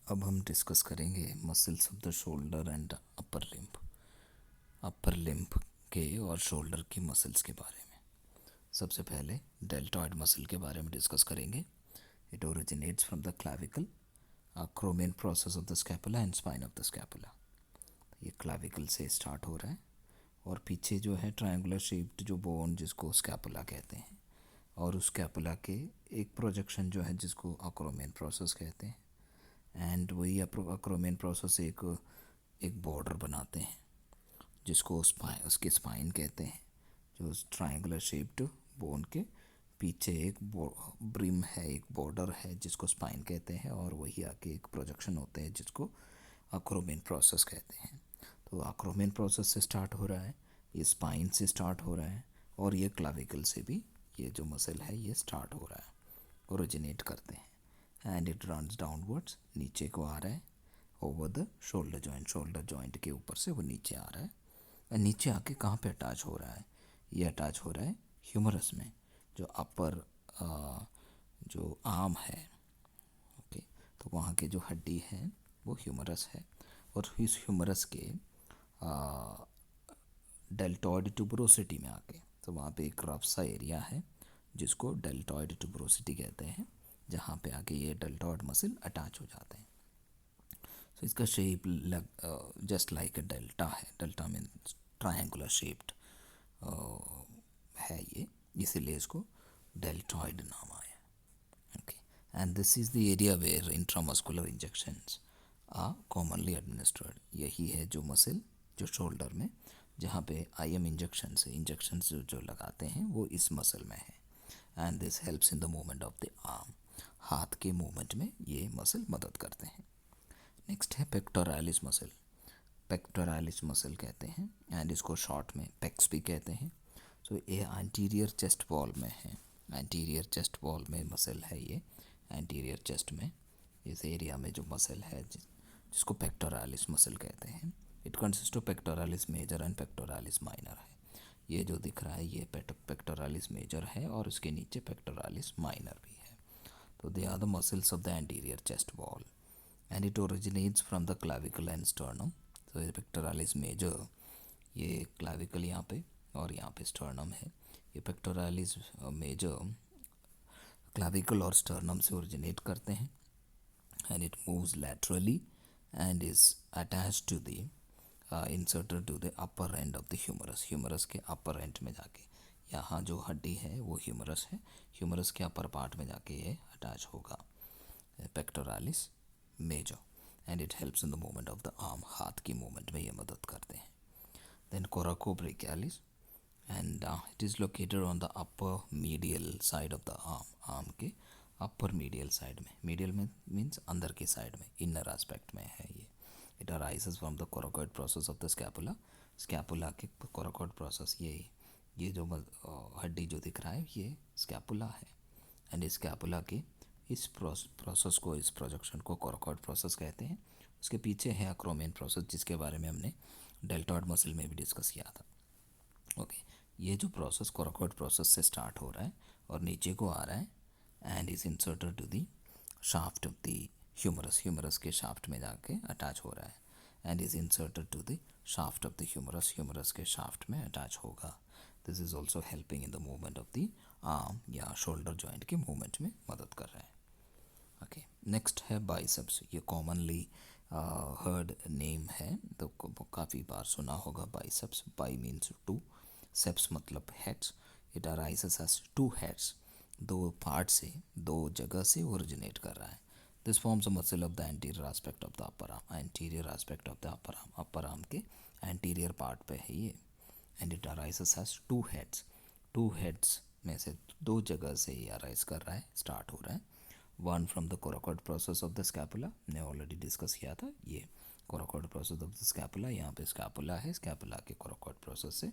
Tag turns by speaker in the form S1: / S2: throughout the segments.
S1: अब हम डिस्कस करेंगे muscles of the shoulder and upper limb के और शोल्डर की मसल्स के बारे में। सबसे पहले डेल्टॉइड मसल के बारे में डिस्कस करेंगे। It originates from the clavicle, acromion process of the scapula and spine of the scapula. ये क्लाविकल से स्टार्ट हो रहा है और पीछे जो है ट्रायंगुलर शेप्ड जो बोन जिसको स्कैपुला कहते हैं, और उस स्कैपुला के एक प्रोजेक्शन जो है जिसको acromion प्रोसेस कहते हैं। एंड वही acromion प्रोसेस एक बॉर्डर बनाते हैं जिसको उसके स्पाइन कहते हैं, जो ट्रायंगुलर शेप्ड बोन के पीछे एक ब्रिम है, एक बॉर्डर है जिसको स्पाइन कहते हैं, और वही आके एक प्रोजेक्शन होते हैं जिसको acromion प्रोसेस कहते हैं। तो acromion प्रोसेस से स्टार्ट हो रहा है, ये स्पाइन से स्टार्ट हो रहा है, और ये क्लाविकल से भी ये जो मसल है ये स्टार्ट हो रहा है, ओरिजिनेट करते हैं। एंड इट रन्स डाउनवर्ड्स, नीचे को आ रहा है ओवर द शोल्डर जॉइंट के ऊपर से वो नीचे आ रहा है। और नीचे आके कहाँ पे अटैच हो रहा है? ये अटैच हो रहा है ह्यूमरस में, जो अपर जो आर्म है। ओके, तो वहाँ के जो हड्डी है वो ह्यूमरस है, और इस ह्यूमरस के डेल्टॉइड ट्यूबरोसिटी में आके, तो वहाँ पे एक रफ सा एरिया है जिसको डेल्टॉइड ट्यूबरोसिटी कहते हैं, जहाँ पे आके ये डेल्टॉइड मसल अटैच हो जाते हैं। तो इसका shape just like a delta है। डेल्टा मीन्स ट्रायंगुलर शेप्ड है ये, इसीलिए इसको डेल्टॉइड नाम आया। Okay, and this is the area where intramuscular injections are commonly administered. यही है जो मसल जो शोल्डर में, जहाँ पे IM इंजेक्शंस जो लगाते हैं वो इस मसल में है। And this helps in the movement of the arm, हाथ के मूवमेंट में ये मसल मदद करते हैं। नेक्स्ट है पेक्टोरालिस मसल। पेक्टोरालिस मसल कहते हैं, एंड इसको शॉर्ट में पेक्स भी कहते हैं। सो ये एंटीरियर चेस्ट वॉल में है, एंटीरियर चेस्ट वॉल में मसल है ये, एंटीरियर चेस्ट में इस एरिया में जो मसल है जिसको पेक्टोरालिस मसल कहते हैं। It consist of pectoralis major and pectoralis minor है। ये जो दिख रहा है ये पेक्टोरालिस मेजर है, और उसके नीचे पेक्टोरालिस माइनर भी है। तो they are the muscles of the anterior chest wall and it originates from the clavicle and sternum. So ये pectoralis major, ये clavicle यहाँ पे और यहाँ पे sternum है। ये pectoralis major clavicle और sternum से originate करते हैं, and it moves laterally and is attached to the inserted to the upper end of the humerus. humerus के upper end में जाके यहाँ जो हड्डी है वो humerus है, humerus के upper part में जाके ये attach होगा pectoralis major, and it helps in the movement of the arm, हाथ की मूवमेंट में ये मदद करते हैं। Then coracobrachialis, and it is located on the upper medial side of the arm, arm के अपर मीडियल साइड में। मीडियल में मीन्स अंदर की साइड में, इनर एस्पेक्ट में है ये। It arises from the coracoid process of the scapula, scapula के कोराकोइड प्रोसेस, ये जो हड्डी जो दिख रहा है ये स्कैपुला है, एंड इस स्कैपुला के इस प्रोसेस को, इस प्रोजेक्शन को कोराकोइड प्रोसेस कहते हैं। उसके पीछे है acromion प्रोसेस, जिसके बारे में हमने डेल्टॉइड मसल में भी डिस्कस किया था। ओके, ये जो प्रोसेस कोराकोइड प्रोसेस से स्टार्ट हो रहा है और नीचे को आ रहा है, and is inserted to the shaft of the humerus, humerus के शाफ्ट में जाके अटैच हो रहा है, and is inserted to the shaft of the humerus, humerus के शाफ्ट में अटैच होगा। This is also helping in the movement of the arm या शोल्डर जॉइंट के मूवमेंट में मदद कर रहा है। ओके, नेक्स्ट है बाइसेप्स। ये कॉमनली हर्ड नेम है, तो काफ़ी बार सुना होगा biceps. Bi means two, ceps मतलब heads. It arises as two heads, दो पार्ट से, दो जगह से ओरिजिनेट कर रहा है। This forms a muscle of the anterior aspect of the upper arm, anterior aspect of the upper arm, upper arm के एंटीरियर पार्ट पे है ये। And it arises as two heads, two heads में से दो जगह से ये अराइज कर रहा है, स्टार्ट हो रहा है। One from the coracoid process of the scapula, ने ऑलरेडी डिस्कस किया था ये coracoid process of the scapula, यहाँ पे स्कैपुला है, स्कैपुला के कोराकोइड प्रोसेस से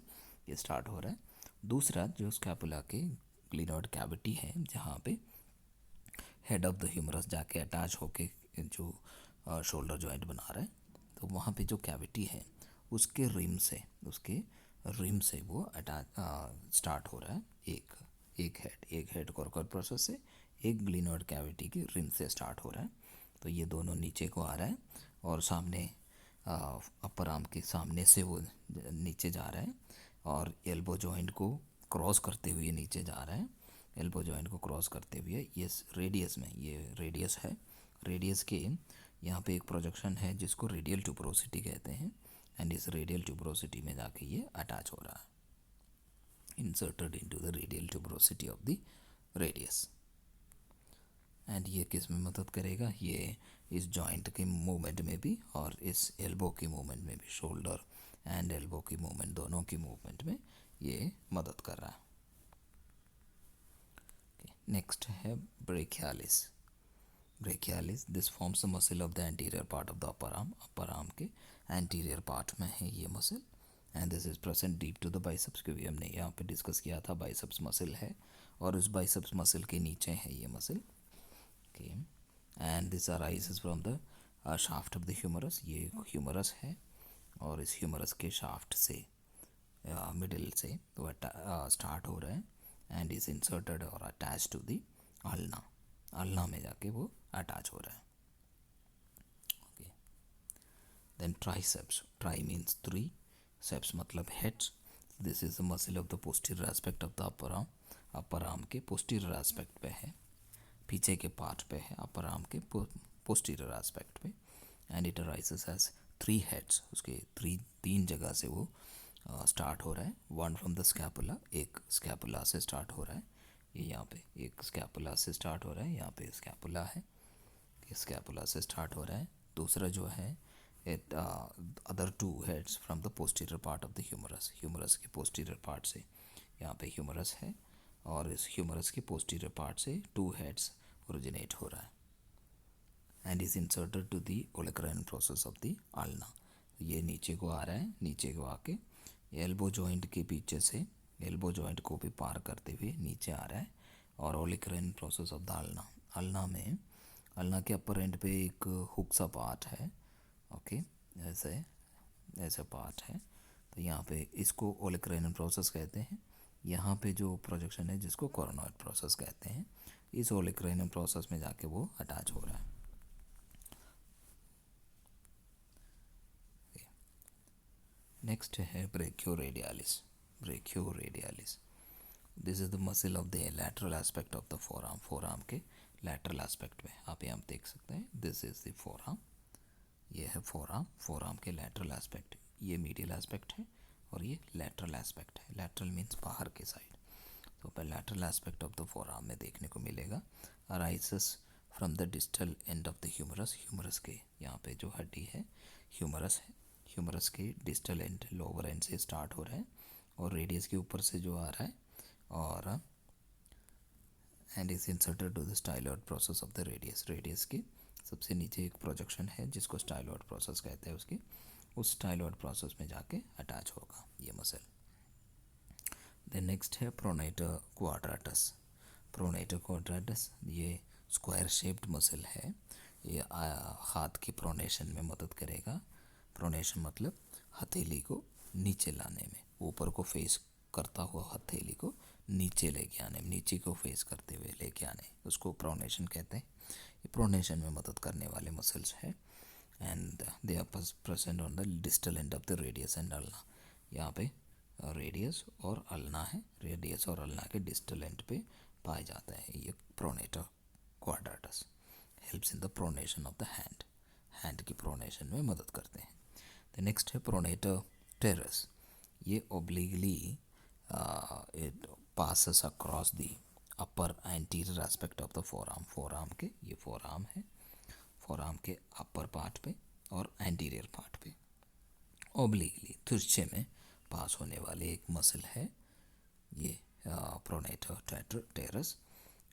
S1: ये स्टार्ट हो रहा है। दूसरा जो स्कैपुला के ग्लिनोइड कैविटी है, जहाँ पे हेड ऑफ द ह्यूमरस जाके अटैच होके जो शोल्डर जॉइंट बना रहा है, तो वहाँ पे जो कैविटी है उसके रिम से वो अटैच स्टार्ट हो रहा है। एक हेड कोराकोइड प्रोसेस से, एक ग्लिनोइड कैविटी की रिम से स्टार्ट हो रहा है, तो ये दोनों नीचे को आ रहा है और सामने अपर आर्म के सामने से वो नीचे जा रहा है और एल्बो जॉइंट को क्रॉस करते हुए नीचे जा रहा है। एल्बो जॉइंट को क्रॉस करते हुए ये रेडियस में, ये रेडियस है, रेडियस के यहाँ पे एक प्रोजेक्शन है जिसको रेडियल ट्यूबरोसिटी कहते हैं एंड इस रेडियल ट्यूबरोसिटी में जाके ये अटैच हो रहा है, inserted into the radial tuberosity of the radius. And ये किस में मदद करेगा, ये इस जॉइंट के मूवमेंट में भी और इस एल्बो की मूवमेंट में भी, शोल्डर एंड एल्बो की मूवमेंट दोनों की मूवमेंट में ये मदद कर रहा है। नेक्स्ट है brachialis. Brachialis, this forms the muscle of the anterior part of the upper arm. Upper arm के एंटीरियर पार्ट में है ये muscle and this is present deep to the biceps, क्योंकि हमने यहाँ पे डिस्कस किया था बाइसेप्स मसल है और उस बाइसेप्स मसल के नीचे है ये muscle. Okay, and this arises from the shaft of the humerus. ये ह्यूमरस है और इस ह्यूमरस के शाफ्ट से मिडिल से वो स्टार्ट हो रहा है एंड इज इंसर्टेड और attach to the ulna. Ulna में जाके वो अटैच हो रहा है। Okay, then triceps. Tri means 3, ceps मतलब heads. This is the muscle of the posterior aspect of the upper arm. Upper arm के पोस्टीरियर एस्पेक्ट पे है, पीछे के पार्ट पे है, अपर आर्म के पोस्टीरियर एस्पेक्ट पे and it arises as 3 heads. उसके 3 जगह से वो स्टार्ट हो रहा है। वन फ्रॉम द स्कैपुला, एक स्कैपुला से स्टार्ट हो रहा है, ये यहाँ पे एक स्कैपुला से स्टार्ट हो रहा है, यहाँ पे स्कैपुला है, स्कैपुला से स्टार्ट हो रहा है। दूसरा जो है it other 2 heads from the posterior part of the humerus. Humerus के पोस्टीरियर पार्ट से, यहाँ पे ह्यूमरस है और इस ह्यूमरस के पोस्टीरियर पार्ट से 2 हेड्स ओरिजिनेट हो रहा है and is inserted to the olecranon process of the ulna. ये नीचे को आ रहा है, नीचे को आके एल्बो जॉइंट के पीछे से एल्बो जॉइंट को भी पार करते हुए नीचे आ रहा है और olecranon process of the ulna. Ulna में, अल्ना के अपर एंड पे एक हुक सा पार्ट है। ओके, ऐसे ऐसा पार्ट है, तो यहाँ पे इसको ओलेक्राइन प्रोसेस कहते हैं। यहाँ पे जो प्रोजेक्शन है जिसको कोरोनॉइड प्रोसेस कहते हैं, इस ओलेक्राइन प्रोसेस में जाके वो अटैच हो रहा है। नेक्स्ट है brachioradialis. Brachioradialis, this is the muscle of the lateral aspect of the four arm. Four arm के लैटरल एस्पेक्ट में आप यहाँ देख सकते हैं, this is the four arm, ये है फोर आर्म। फोर आर्म के लैटरल एस्पेक्ट, ये मीडियल एस्पेक्ट है और ये लैटरल एस्पेक्ट है। लैटरल मीन्स बाहर के साइड। तो पर lateral aspect of the four arm में देखने को मिलेगा, arises from the distal end of the humerus. Humerus के यहाँ पे जो हड्डी है ह्यूमरस है, ह्यूमरस के डिस्टल एंड लोअर एंड से स्टार्ट हो रहा है और रेडियस के ऊपर से जो आ रहा है और and is inserted to the styloid process of the radius. Radius के सबसे नीचे एक प्रोजेक्शन है जिसको स्टाइलॉइड प्रोसेस कहते हैं, उसकी उस स्टाइलॉइड प्रोसेस में जाके अटैच होगा ये मसल। देन नेक्स्ट है प्रोनेटर क्वाड्रेटस। प्रोनेटर क्वाड्रेटस ये स्क्वायर शेप्ड मसल है, ये हाथ की प्रोनेशन में मदद करेगा। प्रोनेशन मतलब हथेली को नीचे लाने में, ऊपर को फेस करता हुआ हथेली को नीचे लेके आने, नीचे को फेस करते हुए लेके आने, उसको प्रोनेशन कहते हैं। ये प्रोनेशन में मदद करने वाले मसल्स है and they are present on the distal end of the radius and ulna. यहाँ पे रेडियस और अल्ना है, रेडियस और अल्ना के डिस्टल एंड पे पाया जाता है ये pronator quadratus. Helps in the pronation of the hand, hand की प्रोनेशन में मदद करते हैं। द नेक्स्ट है प्रोनेटर टेरस। ये ओब्लिगली it passes across the upper anterior aspect of the forearm। forearm के ये forearm है, forearm के upper part पे और anterior part पे obliquely तिरछे में पास होने वाले एक मसल है ये pronator teres।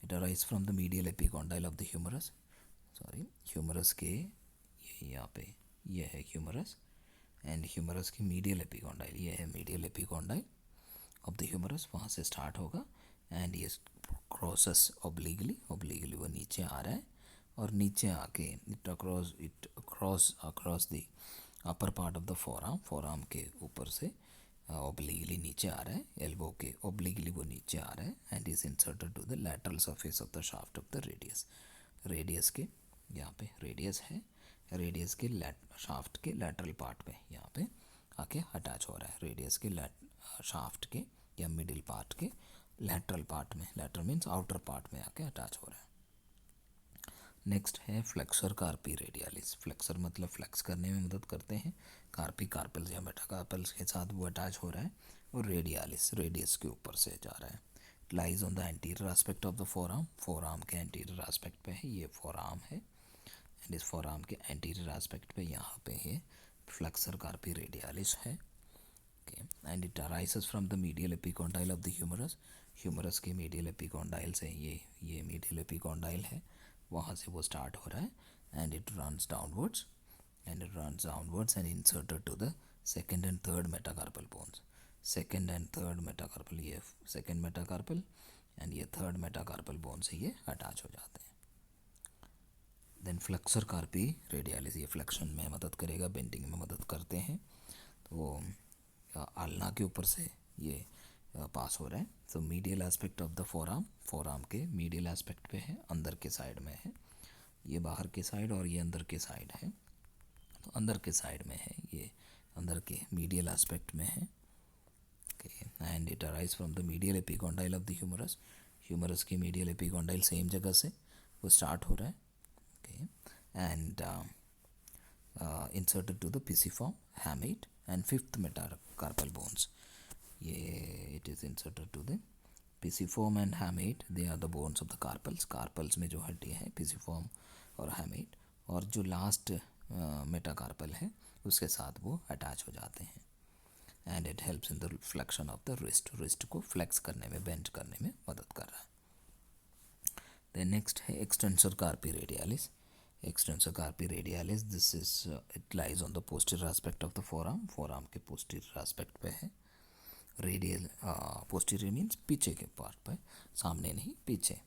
S1: it arises from the medial epicondyle of the humerus, sorry humerus के ये यहाँ पे ये है ह्यूमरस एंड ह्यूमरस की मीडियल एपिकॉन्डाइल, ये है medial epicondyle of the humerus, वहाँ से स्टार्ट होगा एंड ये क्रॉसेस ओब्लिगली, ओब्लिगली वो नीचे आ रहा है और नीचे आके it cross across the upper part of the forearm, forearm के ऊपर से ओब्लिगली नीचे आ रहा है, एल्बो के ओब्लिगली वो नीचे आ रहा है and is inserted to the lateral surface of the shaft of the radius. Radius के यहाँ पे रेडियस है, रेडियस के शाफ्ट के लैटरल पार्ट पे यहाँ पे आके अटैच हो रहा है, रेडियस के शाफ्ट के या मिडिल पार्ट के लैटरल पार्ट में, लैटरल मीन्स आउटर पार्ट में आके अटैच हो रहा है। नेक्स्ट है फ्लेक्सर कार्पी रेडियलिस। फ्लेक्सर मतलब फ्लेक्स करने में मदद करते हैं, कार्पी कार्पल्स या मेटाकार्पल्स के साथ वो अटैच हो रहा है, और रेडियलिस रेडियस के ऊपर से जा रहा है। Lies on the anterior aspect of the forearm, forearm के एंटीरियर एस्पेक्ट पे है, ये फोरआर्म है, एंड इस फोरआर्म के एंटीरियर एस्पेक्ट पे यहाँ पे है फ्लेक्सर कार्पी रेडियलिस है। And it arises from the medial epicondyle of the humerus, humerus के मीडियल एपिकॉन्डाइल से, ये मीडियल एपिकॉन्डाइल है, वहाँ से वो स्टार्ट हो रहा है, and it runs downwards and inserted to the second and third metacarpal bones. Second and third metacarpal, ये सेकेंड मेटाकार्पल एंड ये थर्ड मेटाकार्पल बोन से ये अटैच हो जाते हैं। देन फ्लेक्सर कार्पी रेडियलिस, ये फ्लेक्शन में मदद करेगा, बेंडिंग में मदद करते हैं, तो आलना के ऊपर से ये पास हो रहा है। तो medial aspect of the forearm, forearm के मीडियल एस्पेक्ट पे है, अंदर के साइड में है, ये बाहर के साइड और ये अंदर के साइड है, तो अंदर के साइड में है, ये अंदर के मीडियल एस्पेक्ट में है। And it arise from the medial epicondyle of the humerus, humerus की मीडियल एपिकॉन्डाइल सेम जगह से वो स्टार्ट हो रहा है। Okay, and inserted to the pisiform, hamate and fifth metacarpal bones, ये it is inserted to the pisiform and hamate, they are the bones of the carpals, carpals में जो हड्डी है पिसिफॉर्म और हैमेट, और जो लास्ट मेटाकार्पल है उसके साथ वो अटैच हो जाते हैं। And it helps in the flexion of the wrist, wrist को फ्लेक्स करने में, बेंड करने में मदद कर रहा है। देन नेक्स्ट है extensor कार्पी radialis. Extensor कार्पी radialis, this is it lies on the posterior aspect of the forearm, forearm के पोस्टीरियर एस्पेक्ट पे है। रेडियल पोस्टीरियर मीन्स पीछे के पार्ट पे, सामने नहीं पीछे।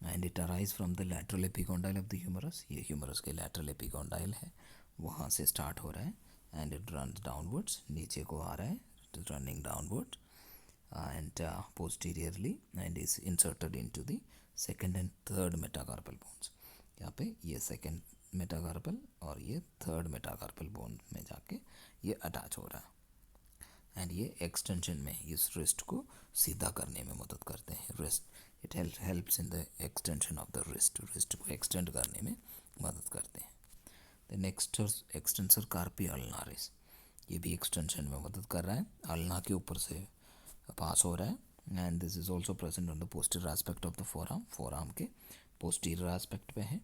S1: And it arise from the lateral epicondyle of the humerus, ये ह्यूमरस के लैटरल एपिकॉन्डाइल है, वहाँ से स्टार्ट हो रहा है, एंड इट रन्स डाउनवर्ड्स, नीचे को आ रहा है, it is running downward and posteriorly, and is inserted into the second and third metacarpal bones. यहाँ पे ये सेकेंड मेटाकार्पल और ये थर्ड मेटाकार्पल बोन में जाके ये अटैच हो रहा है, एंड ये एक्सटेंशन में इस रिस्ट को सीधा करने में मदद करते हैं। Wrist, it helps in the extension of the wrist, wrist को एक्सटेंड करने में मदद करते हैं। द नेक्स्ट एक्सटेंसर कार्पी अल्नारिस, ये भी एक्सटेंशन में मदद कर रहा है, अल्ना के ऊपर से पास हो रहा है, and this is also present on the posterior aspect of the forearm, forearm के पोस्टीरियर एस्पेक्ट पे है,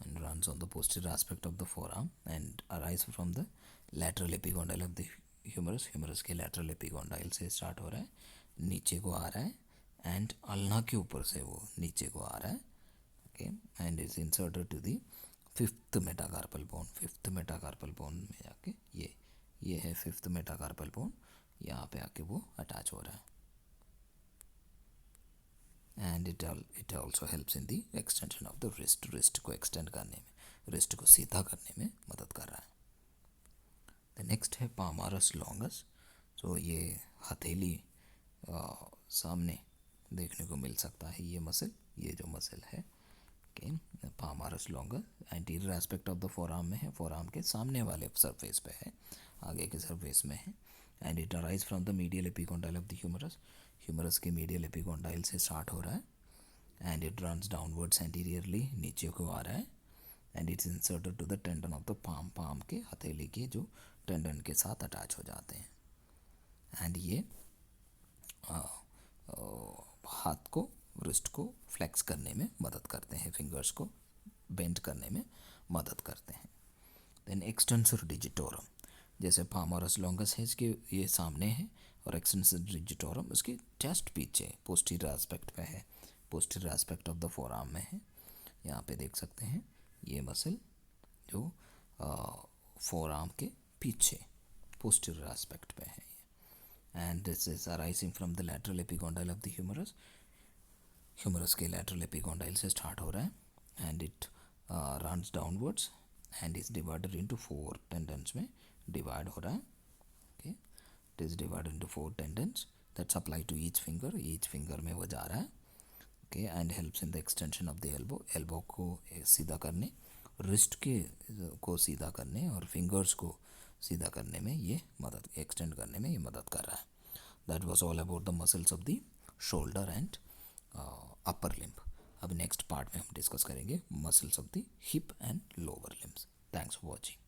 S1: and runs on the posterior aspect of the forearm and arise from the lateral epicondyle of the humerus, humerus के lateral epicondyle से start हो रहा है, नीचे को आ रहा है, and अल्ना के ऊपर से वो नीचे को आ रहा है, okay, and is inserted to the fifth metacarpal bone, fifth metacarpal bone में जाके ये है fifth metacarpal bone, यहाँ पे आके वो अटैच हो रहा है, and it also helps in the extension of the wrist, wrist को एक्सटेंड करने में, रिस्ट को सीधा करने में मदद कर रहा है। द नेक्स्ट है पामारस लॉन्गस, तो ये हथेली सामने देखने को मिल सकता है, ये मसल, ये जो मसल है कि palmaris longus anterior aspect of the forearm में है, फोरआर्म के सामने वाले सरफेस पे है, आगे के सरफेस में है, and it arise from the medial epicondyle of the humerus, humerus के मीडियल एपिकॉन्डाइल से स्टार्ट हो रहा है, and it runs downwards anteriorly, नीचे को आ रहा है, and it's inserted to the tendon of the palm, palm के हथेली के जो टेंडन के साथ अटैच हो जाते हैं, एंड ये हाथ को, रिस्ट को फ्लेक्स करने में मदद करते हैं, फिंगर्स को बेंड करने में मदद करते हैं। देन एक्सटेंसर डिजिटोरम, जैसे पामारस लॉन्गस है इसके ये सामने है, और एक्सटेंसर डिजिटोरम उसके जस्ट पीछे पोस्टीरियर एस्पेक्ट पे है, posterior aspect of the forearm में है, यहाँ पे देख सकते हैं ये मसल जो फोरआर्म के पीछे पोस्टीरियर एस्पेक्ट पे है, and this is arising from the lateral epicondyle of the humerus, humerus के लैटरल एपिकॉन्डाइल से स्टार्ट हो रहा है, and it runs downwards and is divided into 4 tendons में डिवाइड हो रहा है, okay, it is divided into 4 tendons that supply to each finger, each finger में वो जा रहा है, okay, and helps in the extension of the elbow, elbow को सीधा करने, रिस्ट के को सीधा करने और फिंगर्स को सीधा करने में ये मदद, एक्सटेंड करने में ये मदद कर रहा है. That was all about the muscles of the shoulder and upper limb. अब नेक्स्ट पार्ट में हम डिस्कस करेंगे muscles of the hip and lower limbs. Thanks for watching.